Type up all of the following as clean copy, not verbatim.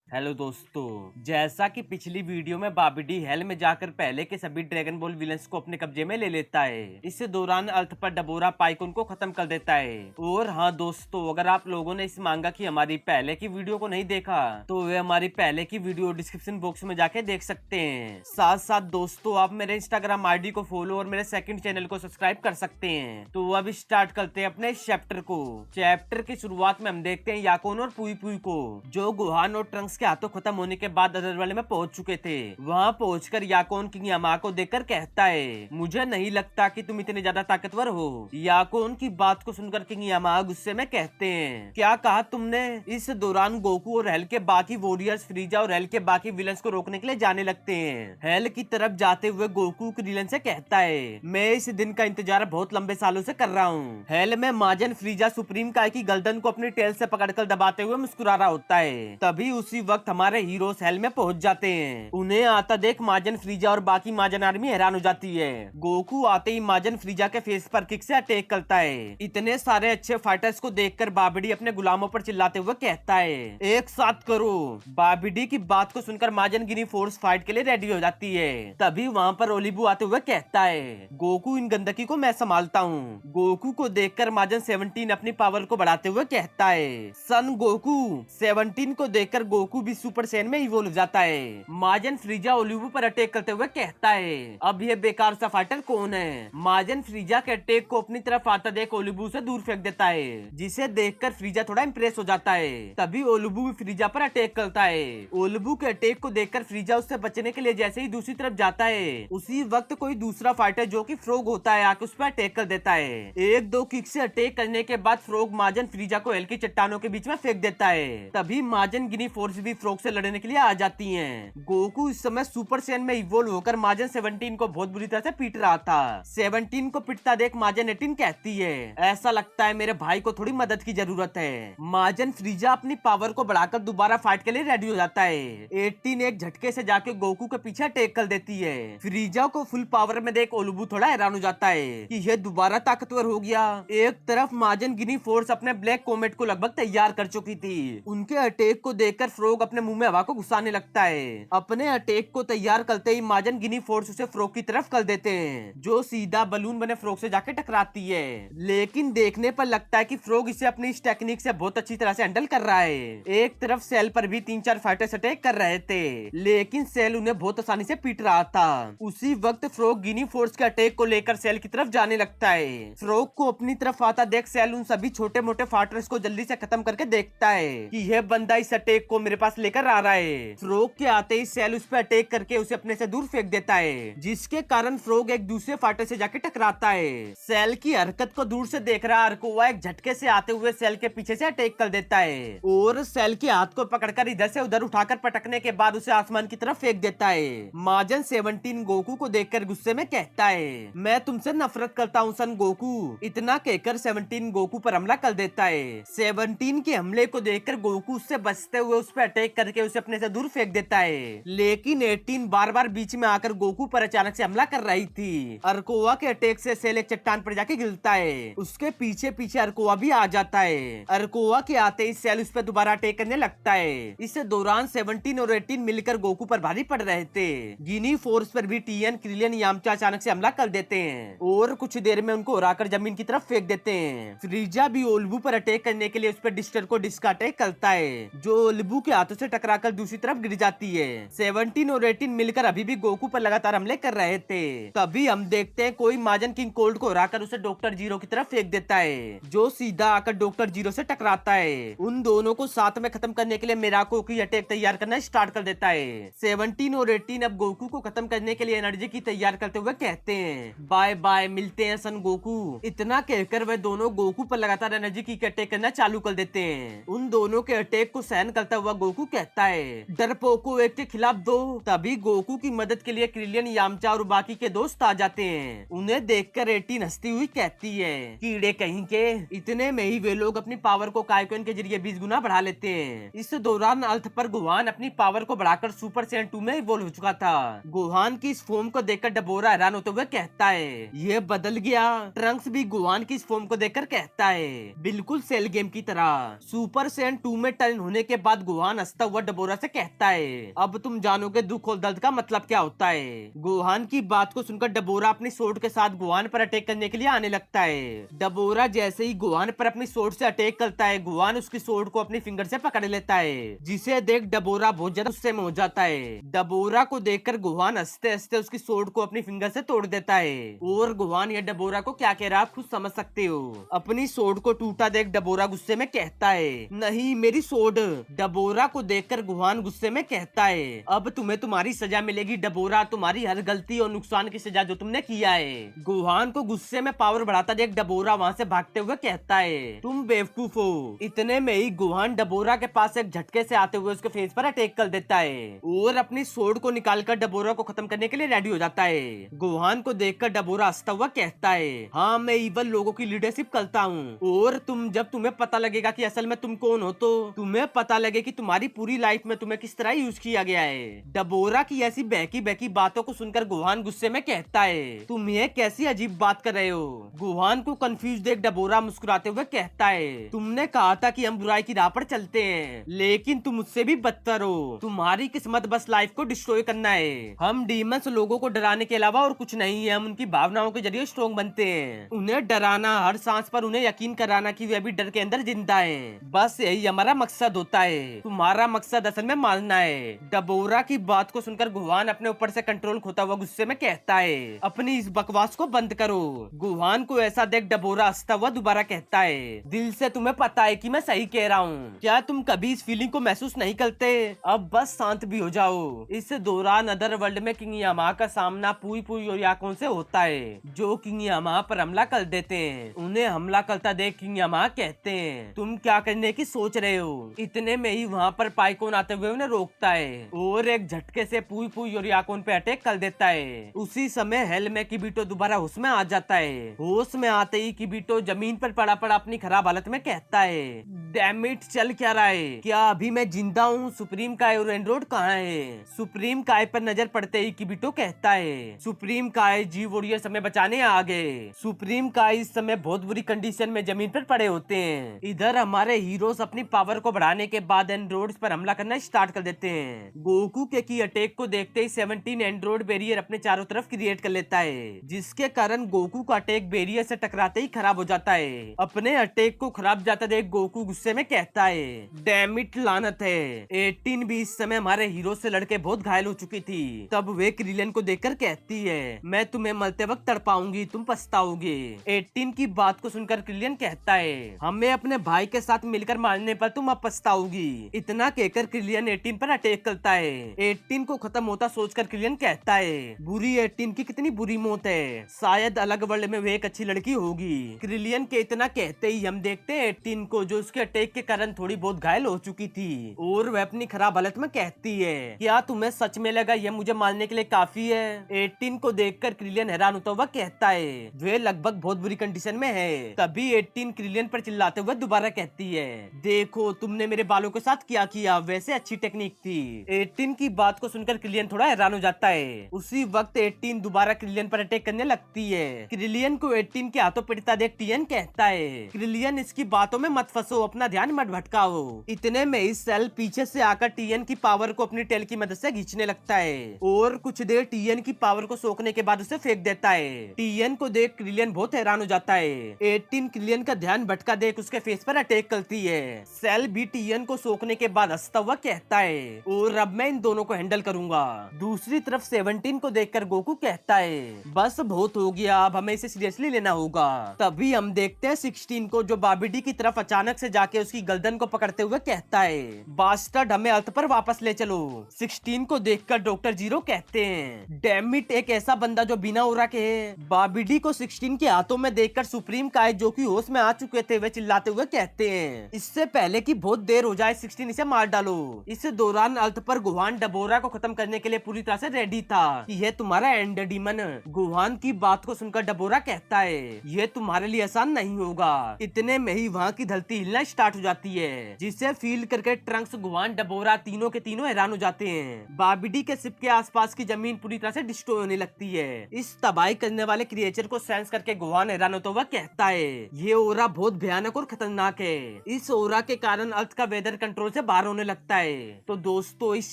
Hello दोस्तों, जैसा कि पिछली वीडियो में बाबिडी हेल में जाकर पहले के सभी ड्रैगन बॉल विलन्स को अपने कब्जे में ले लेता है। इस दौरान अर्थ पर डबोरा पाइकोन को खत्म कर देता है। और हाँ दोस्तों, अगर आप लोगों ने इस मांगा की हमारी पहले की वीडियो को नहीं देखा तो वे हमारी पहले की वीडियो डिस्क्रिप्शन बॉक्स में जाके देख सकते हैं। साथ साथ दोस्तों, आप मेरे इंस्टाग्राम आईडी को फॉलो और मेरे सेकंड चैनल को सब्सक्राइब कर सकते हैं। तो अब स्टार्ट करते हैं अपने इस चैप्टर को। चैप्टर की शुरुआत में हम देखते हैं याकोन और पुई पुई को, जो गुहान और ट्रंक्स के हाथों खत्म होने के बाद अदरवाले में पहुंच चुके थे। वहां पहुंचकर याकोन किंग यामा को देखकर कहता है, मुझे नहीं लगता कि तुम इतने ज्यादा ताकतवर हो। याकोन की बात को सुनकर किंग यामा गुस्से में कहते हैं, क्या कहा तुमने? इस दौरान गोकू और हेल के बाकी वॉरियर्स फ्रीजा और हेल के बाकी विलन्स को रोकने के लिए जाने लगते हैं। हेल की तरफ जाते हुए गोकू क्रिलन से कहता है, मैं इस दिन का इंतजार बहुत लंबे सालों से कर रहा हूँ। हेल में माजन फ्रीजा सुप्रीम काय की गर्दन को अपनी टेल से पकड़कर दबाते हुए मुस्कुरा रहा होता है। तभी उसी वक्त हमारे हीरोज हेल में पहुंच जाते हैं। उन्हें आता देख माजन फ्रीजा और बाकी माजन आर्मी हैरान हो जाती है। गोकू आते ही माजन फ्रीजा के फेस पर किक से अटैक करता है। इतने सारे अच्छे फाइटर्स को देखकर बाबिडी अपने गुलामों पर चिल्लाते हुए कहता है, एक साथ करो। बाबिडी की बात को सुनकर माजन गिनी फोर्स फाइट के लिए रेडी हो जाती है। तभी वहाँ पर ओलिबू आते हुए कहता है, गोकू इन गंदगी को मैं संभालता हूँ। गोकू को देखकर माजन 17 अपनी पावर को बढ़ाते हुए कहता है, सन गोकू। 17 को देखकर गोकू भी सुपर सैन में इवोल्व जाता है। माजन फ्रीजा ओलिबू पर अटैक करते हुए कहता है, अब ये बेकार सा फाइटर कौन है? माजन फ्रीजा के अटैक को अपनी तरफ आता देख ओलिबू से दूर फेंक देता है, जिसे देखकर फ्रीजा थोड़ा इंप्रेस हो जाता है। तभी ओलिबू भी फ्रीजा पर अटैक करता है। ओलिबू के अटैक को देखकर फ्रीजा उससे बचने के लिए जैसे ही दूसरी तरफ जाता है, उसी वक्त कोई दूसरा फाइटर जो कि फ्रोग होता है आके उस पर अटैक कर देता है। एक दो किक से अटैक करने के बाद फ्रोग माजन फ्रीजा को हेल की चट्टानों के बीच में फेंक देता है। तभी माजन गिनी फोर्स भी फ्रोग से लड़ने के लिए आ जाती हैं। गोकू इस समय सुपर सैन में इवोल्व होकर माजन 17 को बहुत बुरी तरह से पीट रहा था। 17 को पिटता देख माजन 18 कहती है, ऐसा लगता है मेरे भाई को थोड़ी मदद की जरूरत है। माजन फ्रीजा अपनी पावर को बढ़ाकर दोबारा फाइट के लिए रेडी हो जाता है। 18 एक झटके से जाके गोकू के पीछे अटैक कर देती है। फ्रीजा को फुल पावर में देख ओलुबू थोड़ा हैरान हो जाता है कि यह दोबारा ताकतवर हो गया। एक तरफ माजन गिनी फोर्स अपने ब्लैक कोमेट को लगभग तैयार कर चुकी थी। उनके अटैक को देखकर फ्रोग अपने मुंह में हवा को घुसाने लगता है। अपने अटैक को तैयार करते ही माजन गिनी फोर्स उसे फ्रोग की तरफ कर देते हैं, जो सीधा बलून बने फ्रोग से जाके टकराती है। लेकिन देखने पर लगता है कि फ्रोग इसे अपनी इस टेक्निक से बहुत अच्छी तरह से हैंडल कर रहा है। एक तरफ सेल पर भी 3-4 फाइटर्स अटैक कर रहे थे, लेकिन सेल उन्हें बहुत आसानी से पीट रहा था। उसी वक्त फ्रोग गिनी फोर्स के अटैक को लेकर सेल की तरफ जाने लगता है। फ्रोग को अपनी तरफ आता देख सेल उन सभी छोटे मोटे फाइटर्स को जल्दी से खत्म करके देखता है कि यह बंदा इस अटैक को मेरे पास लेकर आ रहा है। फ्रोग के आते ही सेल उस पर अटैक करके उसे अपने से दूर फेंक देता है, जिसके कारण फ्रोग एक दूसरे फाइटर से जाके टकराता है। सेल की हरकत को दूर से देख रहा अर्कोवा एक झटके से आते हुए सेल के पीछे से अटैक कर देता है और सेल के हाथ को पकड़कर इधर से उधर उठाकर पटकने के बाद उसे आसमान की तरफ फेंक देता है। माजन 17 गोकू को देखकर गुस्से में कहता है, मैं तुमसे नफरत करता हूँ सन गोकू। इतना कहकर 17 गोकू पर हमला कर देता है। 17 के हमले को देखकर गोकू उससे बचते हुए उस पर अटैक करके उसे अपने से दूर फेंक देता है। लेकिन 18 बार बार बीच में आकर गोकू पर अचानक से हमला कर रही थी। अर्कोवा के अटैक से सेल एक चट्टान पर जाके गिरता है। उसके पीछे पीछे अर्कोवा भी आ जाता है। अर्कोवा के आते ही सेल उस पर दोबारा अटैक करने लगता है। इस दौरान 17 और 18 मिलकर गोकू पर भारी पड़ रहे थे। गिनी फोर्स पर भी टीएन क्रिलियन यामचा अचानक से हमला कर देते हैं और कुछ देर में उनको उड़ाकर जमीन की तरफ फेंक देते हैं। फ्रीजा भी ओलबू पर अटैक करने के लिए उस पर डिस्टर को डिस्क अटैक करता है, जो ओलबू के हाथों से टकराकर दूसरी तरफ गिर जाती है। 17 और 18 मिलकर अभी भी गोकू पर लगातार हमले कर रहे थे। तभी हम देखते हैं कोई माजन किंग कोल्ड को हराकर उसे डॉक्टर जीरो की तरफ फेंक देता है, जो सीधा आकर डॉक्टर जीरो से टकराता है। उन दोनों को साथ में खत्म करने के लिए मिराको की अटैक तैयार करना स्टार्ट कर देता है। 17 और 18 अब गोकू को खत्म करने के लिए एनर्जी की तैयार करते हुए कहते हैं, बाय बाय, मिलते हैं सन गोकू। इतना कहकर वे दोनों गोकू पर लगातार एनर्जी की अटैक करना चालू कर देते हैं। उन दोनों के अटैक को सहन करता हुआ गोकू कहता है, डरपोको एक के खिलाफ दो। तभी गोकू की मदद के लिए क्रिलियन यामचा और बाकी के दोस्त आ जाते हैं। उन्हें देखकर 18 हंसती हुई कहती है, कीड़े कहीं के। इतने में ही वे लोग अपनी पावर को काइकोन के जरिए 20 गुना बढ़ा लेते हैं। इस दौरान अर्थ पर गुहान अपनी पावर को बढ़ाकर सुपर सैयन 2 में इवॉल्व हो चुका था। गुहान की इस फॉर्म को देखकर डबोरा हैरान होते हुए कहता है, ये बदल गया। ट्रंक्स भी गुहान की इस फॉर्म को देखकर कहता है, बिल्कुल सेल गेम की तरह। सुपर सैयन 2 में टर्न होने के बाद गुहान गुहान हंसता हुआ डबोरा से कहता है, अब तुम जानोगे दुख और दर्द का मतलब क्या होता है। गुहान की बात को सुनकर डबोरा अपनी सोर्ड के साथ गुहान पर अटैक करने के लिए आने लगता है। डबोरा जैसे ही गुहान पर अपनी सोर्ड से अटैक करता है, गुहान उसकी सोर्ड को अपनी फिंगर से पकड़ लेता है, जिसे देख डबोरा बहुत ज्यादा गुस्से में हो जाता है। डबोरा को देखकर गुहान हंसते हंसते उसकी सोर्ड को अपनी फिंगर से तोड़ देता है। और गुहान या डबोरा को क्या कह रहा है आप खुद समझ सकते हो। अपनी सोर्ड को टूटा देख डबोरा गुस्से में कहता है, नहीं मेरी सोर्ड। डबोरा को देखकर गुहान गुस्से में कहता है, अब तुम्हें तुम्हारी सजा मिलेगी डबोरा, तुम्हारी हर गलती और नुकसान की सजा जो तुमने किया है। गुहान को गुस्से में पावर बढ़ाता देख डबोरा वहाँ से भागते हुए कहता है, तुम बेवकूफ हो। इतने में ही गुहान डबोरा के पास एक झटके से आते हुए उसके फेस पर अटैक कर देता है और अपनी सोर्ड को निकालकर डबोरा को खत्म करने के लिए रेडी हो जाता है। गुहान को देखकर डबोरा हंसता हुआ कहता है, हाँ मैं इवल लोगों की लीडरशिप करता हूँ, और तुम्हें पता लगेगा कि असल में तुम कौन हो, तो तुम्हें पता लगे कि तुम्हारी पूरी लाइफ में तुम्हें किस तरह यूज किया गया है। डबोरा की ऐसी बहकी बहकी बातों को सुनकर गुहान गुस्से में कहता है, तुम ये कैसी अजीब बात कर रहे हो। गुहान को कंफ्यूज देख डबोरा मुस्कुराते हुए कहता है, तुमने कहा था कि हम बुराई की राह पर चलते हैं, लेकिन तुम मुझसे भी बदतर हो। तुम्हारी किस्मत बस लाइफ को डिस्ट्रॉय करना है। हम डीमंस लोगों को डराने के अलावा और कुछ नहीं है, हम उनकी भावनाओं के जरिए स्ट्रॉन्ग बनते हैं। उन्हें डराना, हर सांस पर उन्हें यकीन कराना कि वे भी डर के अंदर जिंदा है, बस यही हमारा मकसद होता है। तुम्हारा मकसद असल में मारना है। डबोरा की बात को सुनकर गुहान अपने ऊपर से कंट्रोल खोता हुआ गुस्से में कहता है, अपनी इस बकवास को बंद करो। गुहान को ऐसा देख डबोरा हंसता हुआ दोबारा कहता है, दिल से तुम्हें पता है कि मैं सही कह रहा हूँ, क्या तुम कभी इस फीलिंग को महसूस नहीं करते? अब बस शांत भी हो जाओ। इस दौरान अदर वर्ल्ड में किंग यामा का सामना पुई पुई और याकों से होता है, जो किंग यामा पर हमला कर देते हैं। उन्हें हमला करता देख किंग यामा कहते हैं, तुम क्या करने की सोच रहे हो। इतने में ही वहाँ पर पाइकोन आते हुए उन्हें रोकता है और एक झटके से पुई पुई और याकोन पे अटैक कर देता है। उसी समय हेल में किबिटो दोबारा होश में आ जाता है। होश में आते ही किबिटो जमीन पर पड़ा पड़ा अपनी खराब हालत में कहता है, डैम इट, चल क्या रहा है? क्या अभी मैं जिंदा हूँ? सुप्रीम काय और एंड्रोइड कहाँ है? सुप्रीम काय पर नजर पड़ते ही किबिटो कहता है, सुप्रीम काय जी वॉरियर समय बचाने आ गए। सुप्रीम काय इस समय बहुत बुरी कंडीशन में जमीन पर पड़े होते हैं। इधर हमारे हीरोज अपनी पावर को बढ़ाने के बाद एंड्रोइड्स पर हमला करना स्टार्ट कर देते हैं। गोकू के की अटैक को देखते ही 17 एंड्रोइड बैरियर अपने चारों तरफ क्रिएट कर लेता है, जिसके कारण गोकू का अटैक बैरियर से टकराते ही खराब हो जाता है। अपने अटैक को खराब जाता देख गोकू गुस्से में कहता है, डैम इट, लानत है। 18 भी इस समय हमारे हीरो से लड़के बहुत घायल हो चुकी थी। तब वे क्रिलियन को देखकर कहती है, मैं तुम्हें मरते वक्त तड़पाऊंगी, तुम पछताओगे। 18 की बात को सुनकर क्रिलियन कहता है, हमें अपने भाई के साथ मिलकर मारने पर तुम अब पछताओगी। इतना कहकर क्रिलियन 18 पर अटैक करता है। 18 को खत्म होता सोचकर क्रिलियन कहता है, बुरी 18 की कितनी बुरी मौत है, शायद अलग वर्ल्ड में वे एक अच्छी लड़की होगी। क्रिलियन के इतना कहते ही हम देखते हैं 18 को, जो उसके अटैक के कारण थोड़ी बहुत घायल हो चुकी थी, और वह अपनी खराब हालत में कहती है, क्या तुम्हें सच में लगा यह मुझे मारने के लिए काफी है? 18 को देखकर क्रिलियन हैरान होता हुआ कहता है, वे लगभग बहुत बुरी कंडीशन में है। तभी 18 क्रिलियन पर चिल्लाते हुए दोबारा कहती है, देखो तुमने मेरे बालों के साथ क्या किया, वैसे अच्छी टेक्निक थी। 18 की बात को सुनकर क्रिलियन थोड़ा हैरान हो जाता है। उसी वक्त 18 दोबारा क्रिलियन पर अटैक करने लगती है। क्रिलियन को 18 के हाथों पिटता देख टीएन कहता है, क्रिलियन इसकी बातों में मत फंसो, अपना ध्यान मत भटकाओ। इतने में इस सेल पीछे से आकर टीएन की पावर को अपनी टेल की मदद से खींचने लगता है और कुछ देर टीएन की पावर को सोखने के बाद उसे फेंक देता है। टीएन को देख क्रिलियन बहुत हैरान हो जाता है। 18 क्रिलियन का ध्यान भटका देख उसके फेस पर अटैक करती है। सेल भी टीएन को सोखने के बाद हंसता हुआ कहता है, और अब मैं इन दोनों को हैंडल करूंगा। दूसरी तरफ 17 को देखकर गोकू कहता है, बस बहुत हो गया, अब हमें इसे सीरियसली लेना होगा। तभी हम देखते हैं 16 को, जो बाबिडी की तरफ अचानक से जाके उसकी गर्दन को पकड़ते हुए कहता है, बास्टर्ड हमें अर्थ पर वापस ले चलो। 16 को देखकर डॉक्टर जीरो कहते हैं, डैम इट, एक ऐसा बंदा जो बिना उरा के है। बाबिडी को 16 के हाथों में देखकर सुप्रीम काय, जो कि होश में आ चुके थे, वे चिल्लाते हुए कहते हैं, इससे पहले कि बहुत देर हो जाए 16 इसे मार डालो। इस दौरान अर्थ पर गुहान डबोरा को खत्म करने के लिए पूरी तरह से रेडी था कि यह तुम्हारा एंड डीमन। गुहान की बात को सुनकर डबोरा कहता है, यह तुम्हारे लिए आसान नहीं होगा। इतने में ही वहाँ की धरती हिलना स्टार्ट हो जाती है, जिसे फील करके ट्रंक्स, गुहान, डबोरा तीनों के तीनों हैरान हो जाते हैं। बाबिडी के शिप के आसपास की जमीन पूरी तरह से डिस्ट्रॉय होने लगती है। इस तबाही करने वाले क्रिएचर को सेंस करके गुहान हैरान होता हुआ कहता है, ये ओरा बहुत भयानक और खतरनाक है। इस ओरा के कारण अर्थ का वेदर कंट्रोल से बाहर होने लगता है। तो दोस्तों इस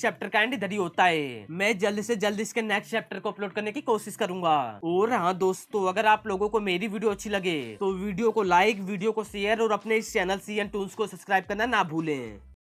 चैप्टर का एंड इधर ही होता है। मैं जल्द से जल्द इसके नेक्स्ट चैप्टर को अपलोड करने की कोशिश करूंगा। और हाँ दोस्तों, अगर आप लोगों को मेरी वीडियो अच्छी लगे तो वीडियो को लाइक, वीडियो को शेयर और अपने इस चैनल CN Toons को सब्सक्राइब करना ना भूलें।